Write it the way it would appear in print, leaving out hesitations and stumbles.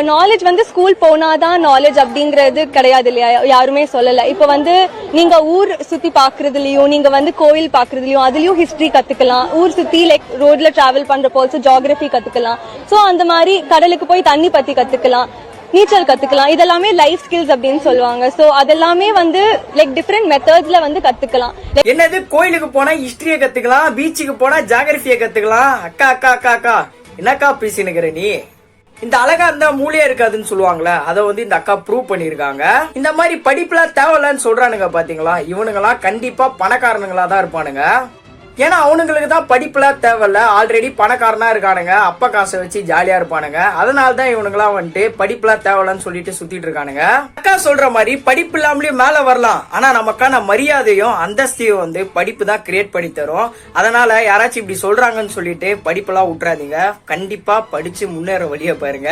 Knowledge வந்து school போனாதான் knowledge அப்படிங்கிறது கிடையாது இல்லையா, யாருமே சொல்லல. இப்போ வந்து நீங்க ஊர் சுத்தி பாக்குறதுலயும், நீங்க வந்து கோயில் பாக்குறதுலயும், அதுலயும் ஹிஸ்டரி கத்துக்கலாம். ஊர் சுத்தி லைக் ரோட்ல டிராவல் பண்றப்போ ஆல்சோ ஜியோகிராஃபி கத்துக்கலாம். சோ அந்த மாதிரி கடலுக்கு போய் தண்ணி பத்தி கத்துக்கலாம், நீச்சல் கத்துக்கலாம். இதெல்லாமே லைஃப் ஸ்கில்ஸ் அப்படின்னு சொல்லுவாங்க. சோ அதெல்லாமே வந்து லைக் டிஃபரெண்ட் மெத்தட்ஸ்ல வந்து கத்துக்கலாம். என்னது கோயிலுக்கு போனா ஹிஸ்டரிய கத்துக்கலாம், பீச்சுக்கு போனா ஜியோகிராஃபிய கத்துக்கலாம்? அக்கா அக்கா அக்கா அக்கா என்னக்கா பேசினுக்கிற நீ? இந்த அழகா இருந்தா மூளையே இருக்காதுன்னு சொல்லுவாங்களே, அதை வந்து இந்த அக்கா ப்ரூவ் பண்ணிருக்காங்க. இந்த மாதிரி படிப்புலாம் தேவையில்லன்னு சொல்றானுங்க பாத்தீங்களா, இவனுங்களாம் கண்டிப்பா பணக்காரனுங்களா தான் இருப்பானுங்க. ஏன்னா அவனுங்களுக்கு தான் படிப்புலாம் தேவையில்ல, ஆல்ரெடி பணக்காரனா இருக்கானுங்க, அப்பா காசை வச்சு ஜாலியா இருப்பானுங்க. அதனாலதான் இவனுங்களாம் வந்துட்டு படிப்புலாம் தேவையில்லன்னு சொல்லிட்டு சுத்திட்டு இருக்கானுங்க. அக்கா சொல்ற மாதிரி படிப்பு இல்லாமலேயும் மேல வரலாம், ஆனா நமக்கான மரியாதையும் அந்தஸ்தையும் வந்து படிப்பு தான் கிரியேட் பண்ணி தரும். அதனால யாராச்சும் இப்படி சொல்றாங்கன்னு சொல்லிட்டு படிப்பெல்லாம் விட்டுறாதீங்க, கண்டிப்பா படிச்சு முன்னேற வழிய பாருங்க.